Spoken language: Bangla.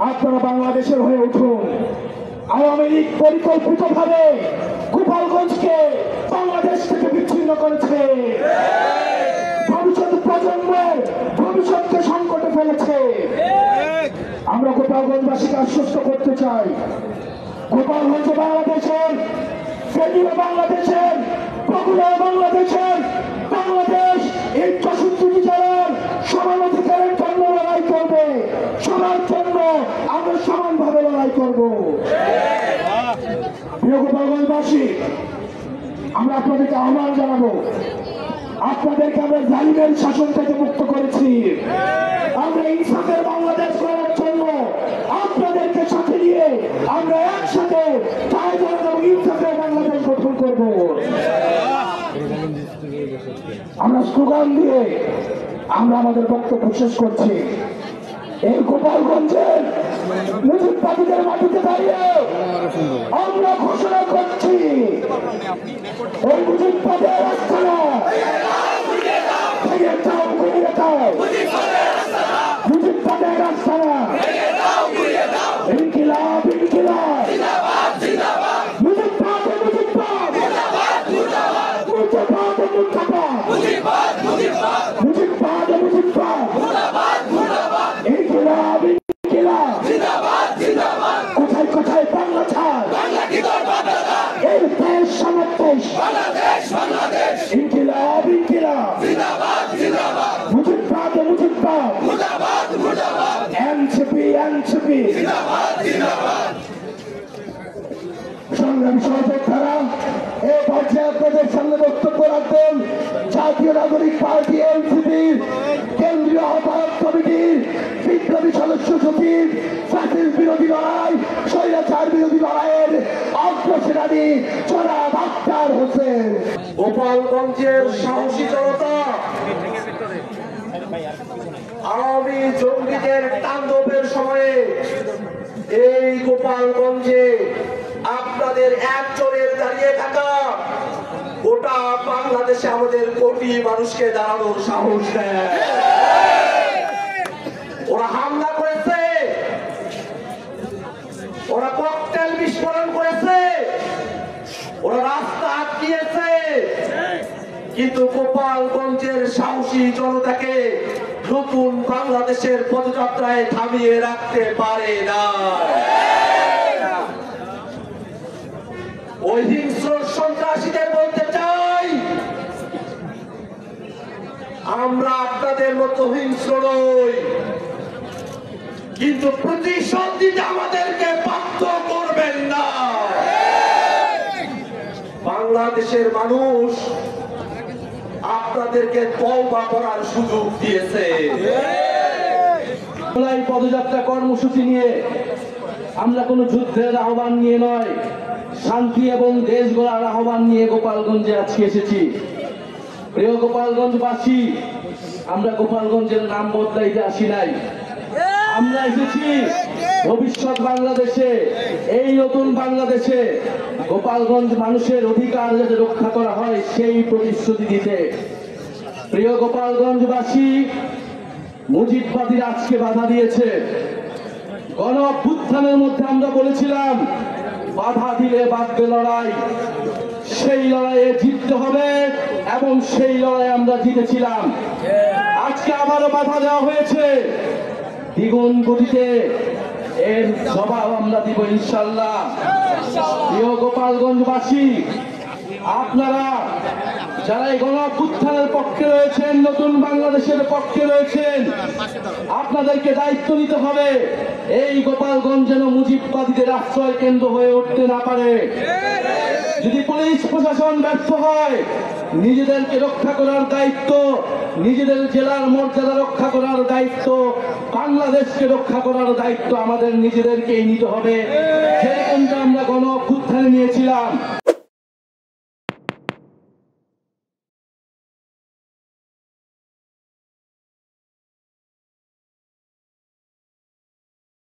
আপনারা বাংলাদেশের হয়ে উঠুন। আওয়ামী লীগ পরিকল্পিতভাবে গোপালগঞ্জকে বাংলাদেশ থেকে বিচ্ছিন্ন করেছে, ভবিষ্যৎ প্রজন্মের ভবিষ্যৎকে সংকটে ফেলেছে। আমরা গোপালগঞ্জবাসীকে আশ্বস্ত করতে চাই, গোপালগঞ্জ বাংলাদেশের, ফেনীও বাংলাদেশের, বগুড়া বাংলাদেশের, বাংলাদেশ এই 64 জেলার সমান অধিকারের জন্য লড়াই করবে, সবার জন্য আমরা সমানভাবে লড়াই করব। প্রিয় গোপালগঞ্জবাসী, আমরা আপনাদেরকে আহ্বান জানাবো, আপনাদেরকে আমরা জালিমের শাসন থেকে মুক্ত করেছি। আমরা ইনসাফের বাংলাদেশ করার জন্য আপনাদেরকে সাথে নিয়ে আমরা একসাথে ইনসাফের বাংলাদেশ গঠন করব। আমরা স্লোগান দিয়ে আমরা আমাদের বক্তব্য শেষ করছি। এই গোপালগঞ্জের মুজিববাদীদের মাটিতে দাঁড়িয়ে আমরা ঘোষণা করছি, এই মুজিববাদের আস্তানা ভেঙে যাও, গুড়িয়ে দাও, মুজিববাদের আস্তানা, ইনকিলাব ইনকিলাব, মুজিববাদ মুজিববাদ, মুজিববাদ মুজিববাদ, মুজিববাদ মুজিববাদ, ইনকিলাব ইনকিলাব, কোথায় কোথায় বাংলা ছাড়, এই দেশ সমাবেশ, ইনকিলাব ইনকিলাব, মুজিববাদ মুজিববাদ, এনসিপি এনসিপি, সংগ্রামী সহযোদ্ধারা, এই পর্যায়ে আপনাদের সামনে বক্তব্য রাখবেন জাতীয় নাগরিক পার্টি এনসিপির কেন্দ্রীয় আহ্বায়ক কমিটির বিপ্লবী সদস্য সচিব, ফ্যাসিস্ট বিরোধী লড়াই, স্বৈরাচার বিরোধী লড়াইয়ের অগ্রসেনানী জনাব আখতার হোসেন। গোপালগঞ্জের সাহসী জনতা আওয়ামী জঙ্গিদের তাণ্ডবের সময়ে এই গোপালগঞ্জে আপনাদের একজনের দাঁড়িয়ে থাকা গোটা বাংলাদেশে আমাদের কোটি মানুষকে দাঁড়ানোর সাহস দেয়। ওরা হামলা করেছে, ওরা ককটেল বিস্ফোরণ করেছে, ওরা রাস্তা আটকিয়েছে, কিন্তু গোপালগঞ্জের সাহসী জনতাকে নতুন বাংলাদেশের পদযাত্রায় থামিয়ে রাখতে পারে না। ওই হিংস্র সন্ত্রাসীদের বলতে চাই, আমরা আপনাদের মতো হিংস্র নই, কিন্তু প্রতিশোধ দিতে আমাদেরকে বাধ্য করবেন না। বাংলাদেশের মানুষ আপনাদেরকে তওবা করার সুযোগ দিয়েছে। পদযাত্রা কর্মসূচি নিয়ে আমরা কোনো যুদ্ধের আহ্বান নিয়ে নয়, শান্তি এবং দেশ গড়ার আহ্বান নিয়ে গোপালগঞ্জে আজকে এসেছি। প্রিয় গোপালগঞ্জবাসী, আমরা গোপালগঞ্জের নাম বদলাইতে আসি নাই, আমরা এসেছি ভবিষ্যৎ বাংলাদেশে, এই নতুন বাংলাদেশে গোপালগঞ্জ মানুষের অধিকার যাতে রক্ষা করা হয় সেই প্রতিশ্রুতি দিতে। প্রিয় গোপালগঞ্জবাসী, মুজিববাদীরা আজকে বাধা দিয়েছে। গণ অভ্যুত্থানের মধ্যে আমরা বলেছিলাম বাধা দিলে বাঁধবে লড়াই, সেই লড়াইয়ে জিততে হবে এবং সেই লড়াই আমরা জিতেছিলাম। আজকে আবারও বাধা দেওয়া হয়েছে, দ্বিগুণ গতিতে এর জবাব আমরা দিব ইনশাল্লাহ। প্রিয় গোপালগঞ্জবাসী, আপনারা যারা এই গণ অভ্যুত্থানের পক্ষে রয়েছেন, নতুন বাংলাদেশের পক্ষে রয়েছেন, আপনাদেরকে দায়িত্ব নিতে হবে এই গোপালগঞ্জ যেন মুজিববাদীদের আশ্রয় কেন্দ্র হয়ে উঠতে না পারে। যদি পুলিশ প্রশাসন ব্যর্থ হয়, নিজেদেরকে রক্ষা করার দায়িত্ব, নিজেদের জেলার মর্যাদা রক্ষা করার দায়িত্ব, বাংলাদেশকে রক্ষা করার দায়িত্ব আমাদের নিজেদেরকেই নিতে হবে। সেরকমটা আমরা গণ অভ্যুত্থানে নিয়েছিলাম।